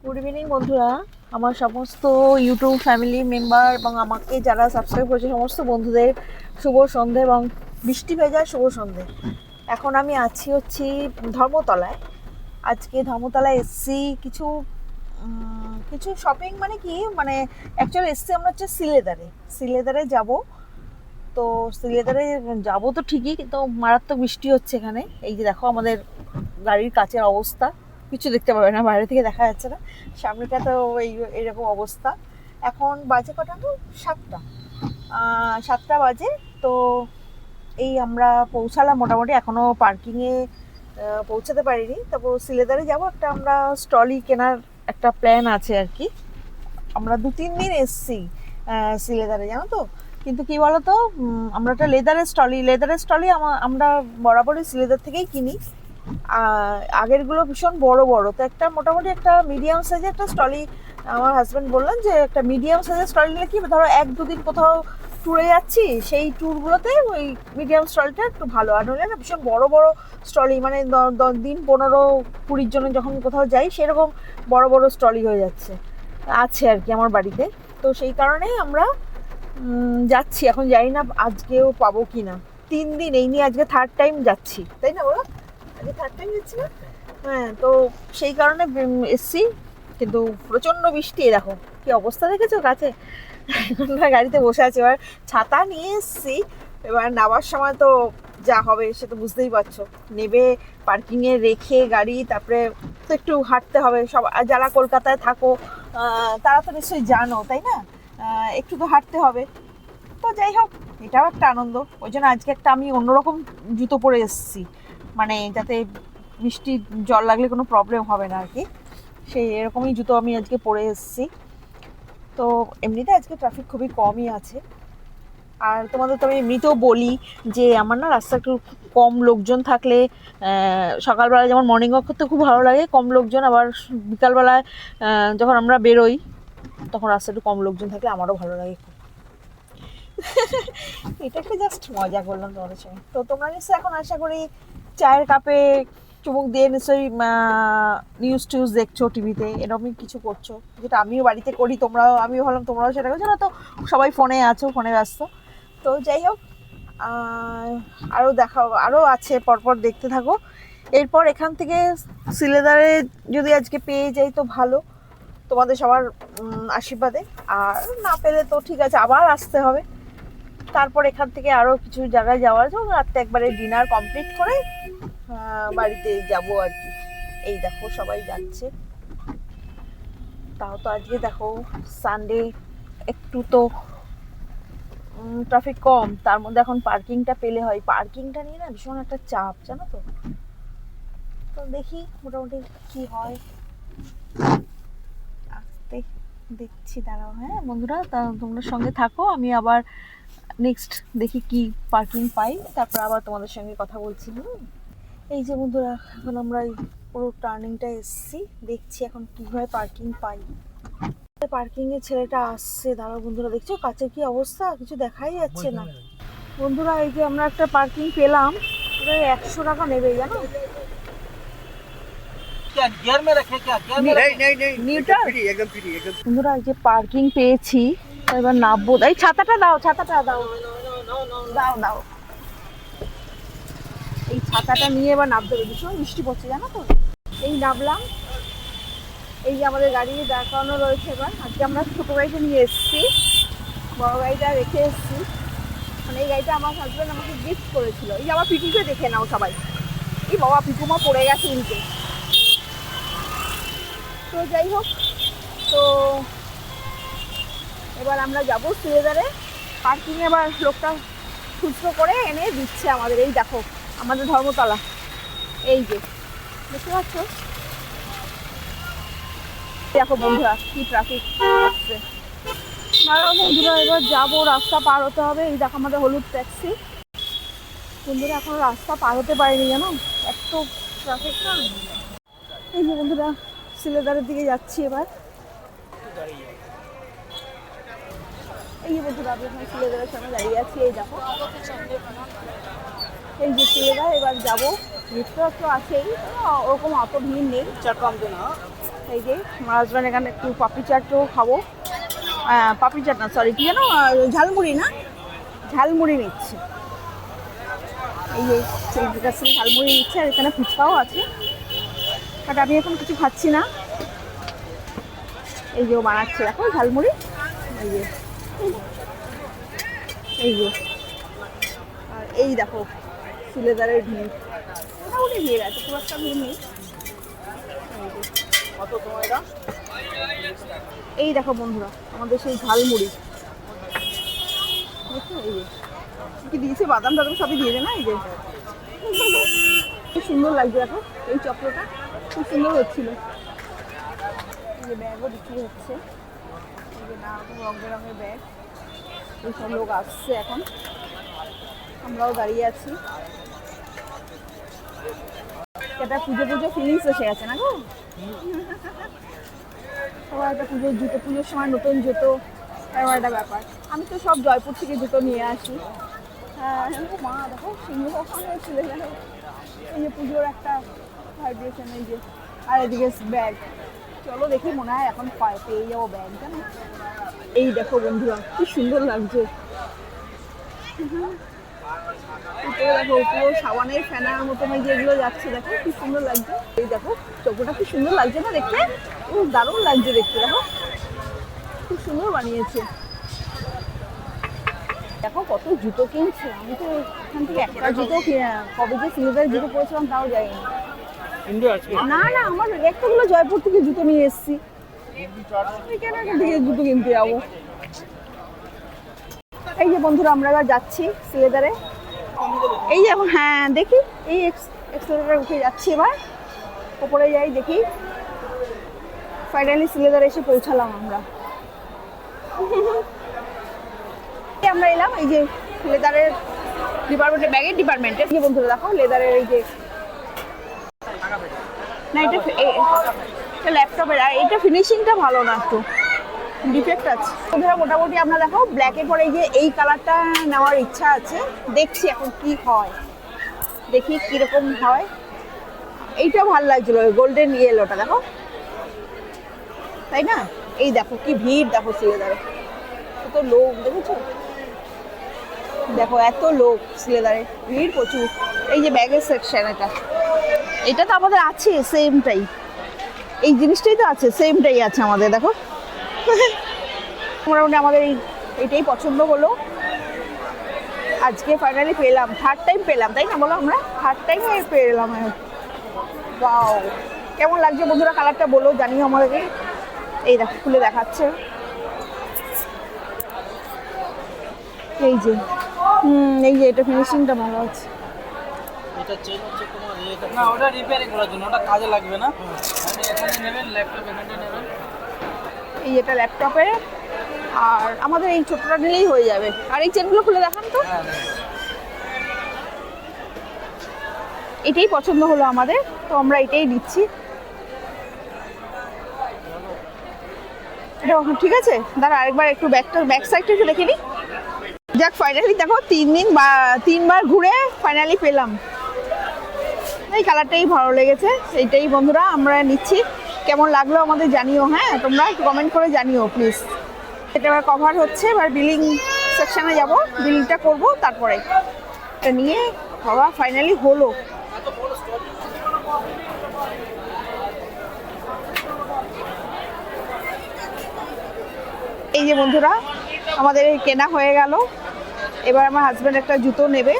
Good evening বন্ধুরা, আমার সমস্ত ইউটিউব ফ্যামিলি মেম্বার এবং আমাকে যারা সাবস্ক্রাইব করেছে সমস্ত বন্ধুদের শুভ সন্ধে এবং বৃষ্টি ভেজা শুভ সন্ধে। এখন আমি হচ্ছি ধর্মতলায়। আজকে ধর্মতলায় এসছি কিছু কিছু শপিং, মানে কি মানে অ্যাকচুয়ালি এসছি আমরা হচ্ছে সিলেদারে যাব। তো সিলেদারে যাব তো ঠিকই, কিন্তু মারাত্মক বৃষ্টি হচ্ছে এখানে। এই যে দেখো আমাদের গাড়ির কাচের অবস্থা, কিছু দেখতে পাবে না, বাইরে থেকে দেখা যাচ্ছে না, সামনেটা তো এইরকম অবস্থা। এখন বাজে কটা, তো 7টা বাজে। তো এই আমরা পৌঁছালাম মোটামুটি, এখনও পার্কিংয়ে পৌঁছাতে পারিনি। তারপর সিলেদারে যাব, একটা আমরা স্ট্রলি কেনার একটা প্ল্যান আছে আর কি। আমরা 2-3 দিন এসছি সিলেদারে, জানো তো। কিন্তু কি বলতো, আমরা একটা লেদারের স্টলি আমরা বরাবরই সিলেদার থেকেই কিনি। আগেরগুলো ভীষণ বড় বড়, তো একটা মোটামুটি একটা মিডিয়াম সাইজের একটা স্টলি আমার হাজব্যান্ড বললেন যে একটা মিডিয়াম সাইজের স্টলি নিলে কি, ধরো 1-2 দিন কোথাও ট্যুরে যাচ্ছি, সেই ট্যুরগুলোতে ওই মিডিয়াম স্টলটা একটু ভালো। আর নইলে না ভীষণ বড় বড় স্টলি, মানে 10 দিন 15-20 জনের যখন কোথাও যাই সেরকম বড় বড় স্টলি হয়ে যাচ্ছে আছে আর কি আমার বাড়িতে। তো সেই কারণেই আমরা যাচ্ছি। এখন জানি না আজকেও পাবো কি না। 3 দিন এই নিয়ে আজকে 3rd টাইম যাচ্ছি, তাই না বলো? আজকে 3rd টাইম যাচ্ছি না? হ্যাঁ, তো সেই কারণে এসছি। কিন্তু প্রচণ্ড বৃষ্টি, দেখো কি অবস্থা, দেখেছো কাছে। আমরা গাড়িতে বসে আছি, এবার ছাতা নিয়ে এসছি। এবার নামার সময় তো যা হবে সে তো বুঝতেই পারছো। নেবে পার্কিংয়ে রেখে গাড়ি, তারপরে তো একটু হাঁটতে হবে। সব যারা কলকাতায় থাকো তারা তো নিশ্চয়ই জানো, তাই না? একটু তো হাঁটতে হবে। তো যাই হোক, এটাও একটা আনন্দ। ওই জন্য আজকে একটা আমি অন্যরকম জুতো পরে এসেছি, মানে যাতে বৃষ্টি জল লাগলে কোনো প্রবলেম হবে না আর কি। সেই এরকমই জুতো আমি আজকে পরে এসেছি। তো এমনিতে আজকে ট্রাফিক খুবই কমই আছে। আর তোমাদের তো আমি এমনিতেও বলি যে আমার না রাস্তা একটু কম লোকজন থাকলে, সকালবেলা যেমন মর্নিং ওয়াক করতে খুব ভালো লাগে কম লোকজন, আবার বিকালবেলায় যখন আমরা বেরোই তখন রাস্তা একটু কম লোকজন থাকলে আমারও ভালো লাগে খুব। এটা একটা জাস্ট মজা করলাম তোমাদের সঙ্গে। তো তোমরা নিশ্চয়ই এখন আশা করি চায়ের কাপে চুমুক দিয়ে নিশ্চয়ই নিউজ টিউজ দেখছো টিভিতে, এরকমই কিছু করছো, যেটা আমিও বাড়িতে করি। আমিও ভাবলাম তোমরাও সেটা করছো না, তো সবাই ফোনে আছো, ফোনে ব্যস্ত। তো যাই হোক, আরও আছে, পরপর দেখতে থাকো। এরপর এখান থেকে সিলেদারে যদি আজকে পেয়ে যাই তো ভালো, তোমাদের সবার আশীর্বাদে। আর না পেলে তো ঠিক আছে, আবার আসতে হবে। তারপর এখান থেকে আরও কিছু জায়গায় যাওয়ার জন্য রাত্রে একবারে ডিনার কমপ্লিট করে বাড়িতে যাব আর কি। এই দেখো সবাই যাচ্ছে। তাও তো আজকে দেখো সানডে, একটু তো ট্রাফিক কম। তার মধ্যে এখন পার্কিংটা পেলে হয়, পার্কিংটা নিয়ে না ভীষণ একটা চাপ, জানো তো। তো দেখি মোটামুটি কি হয়, আসতে দেখছি। দাঁড়াও, হ্যাঁ বন্ধুরা, তা তোমরা সঙ্গে থাকো। আমি আবার নেক্সট দেখি কি পার্কিং পাই, তারপর আবার তোমাদের সঙ্গে কথা বলছি। এই যে বন্ধুরা, এখন আমরা এই পুরো টার্নিংটা এসছি, দেখছি এখন কীভাবে পার্কিং পাই। পার্কিংয়ে ছেলেটা আসছে, দাঁড়াও বন্ধুরা, দেখছো কাছের কি অবস্থা, কিছু দেখাই যাচ্ছে না। বন্ধুরা, এই যে আমরা একটা পার্কিং পেলাম, 100 টাকা নেবে, জানো। বন্ধুরা, এই যে পার্কিং পেয়েছি, এবার নামবো। এই ছাতাটা দাও, দাও দাও। এই ছাতাটা নিয়ে এবার নামতে হবে, ভীষণ বৃষ্টি পড়ছে, জানো তো। এই নামলাম। এই যে আমাদের গাড়ি দেখানো রয়েছে। এবার আজকে আমরা ছোটো গাড়িটা নিয়ে এসেছি, বড় গাড়িটা রেখে এসেছি। মানে এই গাড়িটা আমার হাজব্যান্ড আমাকে গিফট করেছিল। এই যে আমার পিকুকে দেখে নাও সবাই, এই বাবা পিকুমা পড়ে গেছে উল্টে। তো যাই হোক, তো এবার আমরা যাবো সিলেদারে পার্কিংয়ে। এবার লোকটা খুচরো করে এনে দিচ্ছে আমাদের। এই দেখো আমাদের ধর্মতলা, এই যে দেখতে পাচ্ছ। দেখো বন্ধুরা কি ট্রাফিক আসছে। বন্ধুরা, এবার যাবো, রাস্তা পার হতে হবে। এই দেখো আমাদের হলুদ ট্যাক্সি। বন্ধুরা, এখন রাস্তা পার হতে পারিনি, জানো, এত ট্রাফিক না। এই যে বন্ধুরা, সিলেদারের দিকে যাচ্ছি এবার। এই যে বন্ধুরা, আমি এখন সিলেদারের সামনে দাঁড়িয়ে আছি। এই দেখো, এই যে সিলেদার। এবার যাবো, ভিড়টা একটু আছেই, ওরকম অত ভিড় নেই। এই যে আমার হাজব্যান্ড এখানে একটু পাপড়ি চাটও খাবো, পাপড়ি চাট না সরি কি যেন ঝালমুড়ি না, ঝালমুড়ি নিচ্ছে। এই যে ছেলেদের কাছ থেকে ঝালমুড়ি নিচ্ছে, আর এখানে ফুচকাও আছে, বাট আমি এখন কিছু খাচ্ছি না। এই যে ও বানাচ্ছে দেখো ঝালমুড়ি, এই যে এই যে, আর এই দেখো সিলেদারের ভিড়, মোটামুটি ভিড় আছে, খুব একটা ভিড় নেই। এই দেখো বন্ধুরা আমাদের সেই ঝালমুড়ি দেখো, এই যে কি দিয়েছে, বাদাম টাদাম সবই দিয়েছে না, এই যে খুব সুন্দর লাগছে দেখো, এই চক্রটা খুব সুন্দর হচ্ছিল। এই যে ব্যাগও বিক্রি হচ্ছে, এই যে নানা রকম রঙ বেরঙের ব্যাগ, এই সব লোক আসছে এখন, আমরাও দাঁড়িয়ে আছি। এটা পুজো পুজো ফিলিংস এসে গেছে না গো, সবাই একটা পুজোর জুতো, পুজোর সময় নতুন জুতো এমন একটা ব্যাপার। আমি তো সব জয়পুর থেকে জুতো নিয়ে আসি। হ্যাঁ মা দেখো সিংহভাষণ হয়েছিল, এই যে পুজোর একটা ভাইব্রেশন, এই যে আর এদিকে ব্যাগ, চলো দেখি মনে হয় এখন পেয়ে যাবো ব্যাগ জানো। এই দেখো বন্ধুরা কি সুন্দর লাগছে, দেখো পুরো সাবানের ফেনার মতন এই যেগুলো যাচ্ছে দেখো কি সুন্দর লাগছে। এই দেখো চোখটা কি সুন্দর লাগছে না দেখতে, দারুণ লাগছে দেখতে, দেখো খুব সুন্দর বানিয়েছে। দেখো কত জুতো কিনছে, আমি তো এখান থেকে একটা জুতো কবে যে সিলেদারের জুতো পরেছিলাম তাও যাইনি। না না আমার একটাগুলো জয়পুর থেকে জুতো নিয়ে এসেছি, কেন এখান থেকে জুতো কিনতে যাবো। এই যে বন্ধুরা আমরা এবার যাচ্ছি সিলেদারে, এই যে হ্যাঁ দেখি এই এক্সেলেটারে উঠে যাচ্ছি, এবার ওপরে যাই দেখি। ফাইনালি সিলেদারে এসে পৌঁছালাম আমরা। আমরা এলাম এই যে লেদারের ডিপার্টমেন্টে, ব্যাগের ডিপার্টমেন্টে। এই বন্ধুরা দেখো লেদারের এই যে, না এটা ল্যাপটপের, আর এটা ফিনিশিংটা ভালো না, একটু ডিফেক্ট আছে। বন্ধুরা মোটামুটি আমরা দেখো ব্ল্যাকের পরে এই যে এই কালারটা নেওয়ার ইচ্ছা আছে, দেখছি এখন কি হয়, দেখি কিরকম হয়। এইটা ভালো লাগছিল গোল্ডেন ইয়েলোটা দেখো, তাই না? এই দেখো কি ভিড় দেখো সিলেদারে, কত লোক দেখেছো, দেখো এত লোক সিলেদারে, ভিড় প্রচুর। এই যে ব্যাগের সেকশন, এটা তো আমাদের আছে সেমটাই, এই জিনিসটাই তো আছে, সেমটাই আছে আমাদের দেখো। মোটামুটি আমাদের এইটাই পছন্দ হলো, আজকে ফাইনালি পেলাম, থার্ড টাইম পেলাম তাই না বলো, আমরা থার্ড টাইম পেলাম। ওয়াও কেমন লাগছে বন্ধুরা, কালারটা বলো জানিও আমাদেরকে। এই দেখো খুলে দেখাচ্ছে, এই যে এই যে এটা ফিনিশিংটা ভালো আছে। এটা চেন হচ্ছে তোমার এটা না, ওটা রিপেয়ারিং করার জন্য, ওটা কাজে লাগবে না। আপনি এখানে নেবেন, ল্যাপটপ এখানে নেবেন, এই এটা ল্যাপটপে, আর আমাদের এই ছোটটা নিলেই হয়ে যাবে। আর এই চেনগুলো খুলে দেখান তো। এটাই পছন্দ হলো আমাদের, তো আমরা এটাই নিচ্ছি। এটা ঠিক আছে, দাঁড়া আরেকবার একটু ব্যাক সাইডটা একটু দেখে নিই। যাক ফাইনালি দেখো 3 বার ঘুরে ফাইনালি পেলাম, এই কালারটাই ভালো লেগেছে, এইটাই বন্ধুরা আমরা নিচ্ছি। কেমন লাগলো আমাদের জানিও, হ্যাঁ তোমরা একটু কমেন্ট করে জানিও প্লিজ। এটা এবার কভার হচ্ছে, এবার বিলিং সেকশনে যাব, বিলটা করব, তারপরে এটা নিয়ে বাবা ফাইনালি হলো। এই যে বন্ধুরা আমাদের কেনা হয়ে গেল, এবার আমার হাজব্যান্ড একটা জুতো নেবে,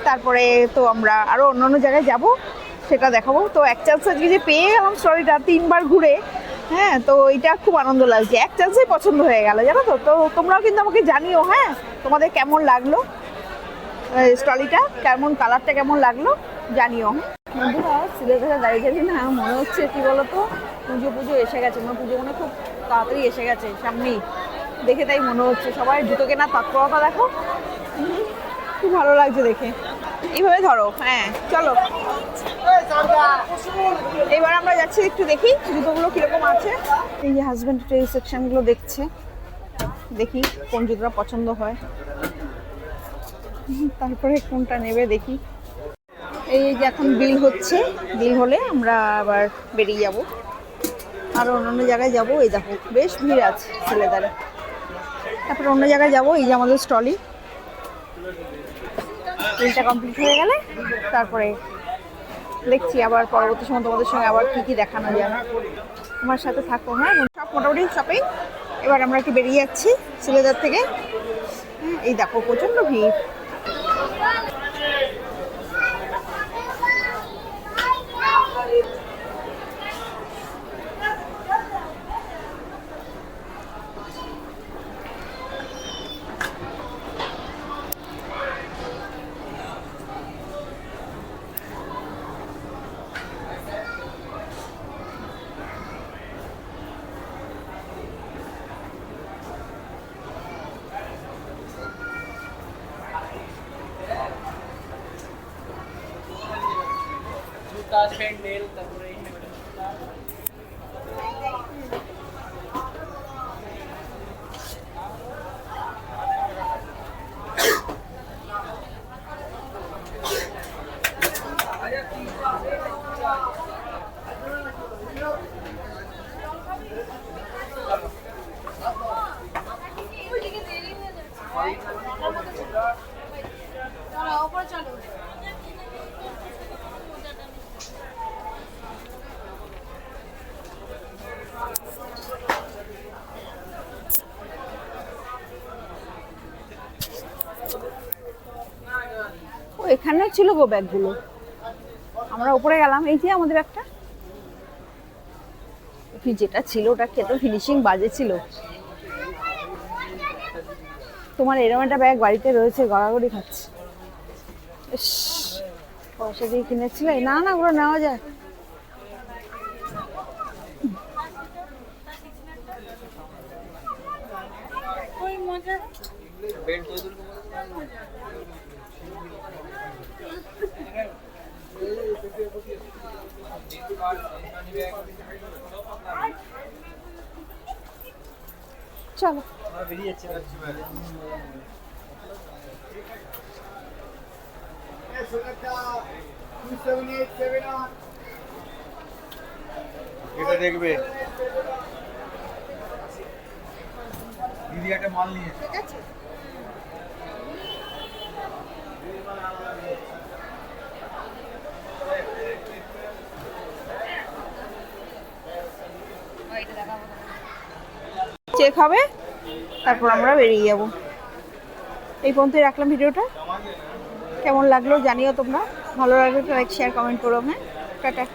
তারপরে তো আমরা আরও অন্য জায়গায় যাব, সেটা দেখাবো। তো এক চান্স আজকে যে পেয়ে গেলাম স্টোরিটা 3 বার ঘুরে, হ্যাঁ তো এটা খুব আনন্দ লাগছে, এক চান্সেই পছন্দ হয়ে গেল জানো তো। তো তোমরাও কিন্তু আমাকে জানিও, হ্যাঁ তোমাদের কেমন লাগলো স্টলিটা, কেমন কালারটা কেমন লাগলো জানিও। বন্ধুরা সিলেদারে দাঁড়িয়ে গেছি না, মনে হচ্ছে কি বলতো পুজো এসে গেছে, পুজো মনে খুব তাড়াতাড়ি এসে গেছে সামনেই, দেখে তাই মনে হচ্ছে। সবাই জুতো কেনার তৎপরতা দেখো, খুব ভালো লাগছে দেখে। এইভাবে ধরো, হ্যাঁ চলো এবার আমরা যাচ্ছি একটু দেখি জুতোগুলো কিরকম আছে। এই যে হাজব্যান্ড এই সেকশনগুলো দেখছে, দেখি কোন জুতোটা পছন্দ হয়, তারপরে কোনটা নেবে দেখি। এই যে এখন বিল হচ্ছে, বিল হলে আমরা আবার বেরিয়ে যাব। আর অন্য জায়গায় যাবো, এই দেখো বেশ ভিড় আছে ছেলেদারে। তারপরে অন্য জায়গায় যাবো, এই যে আমাদের স্টলি, রিলটা কমপ্লিট হয়ে গেলে তারপরে দেখছি আবার পরবর্তী সময় তোমাদের সঙ্গে আবার কি কি দেখানো যায়। আমার সাথে থাকো। হ্যাঁ, সব মোটামুটি শপিং। এবার আমরা একটু বেরিয়ে যাচ্ছি সিলেদার থেকে। এই দেখো প্রচন্ড ভিড়। জুতা, স্যান্ডেল, তারপরে ও এখানে ছিল গো ব্যাগগুলো। আমরা উপরে গেলাম, এই যে আমাদের একটা যেটা ছিল ওটা খেতে ফিনিশিং বাজে ছিল। তোমার এরকম একটা ব্যাগ বাড়িতে রয়েছে, গড়াগড়ি খাচ্ছে। ইস, পয়সা দিয়ে কিনেছিলে? না না, ওগুলো নেওয়া যায়। চলো বেরিয়ে যাচ্ছে। এটা দেখবে দিদি একটা মাল নিয়ে। ঠিক আছে। চেক হবে, তারপর আমরা বেরিয়ে যাব। এই পর্যন্তই রাখলাম ভিডিওটা। কেমন লাগলো জানিও তোমরা। ভালো লাগলে লাইক শেয়ার কমেন্ট করো। হ্যাঁ, টাটা।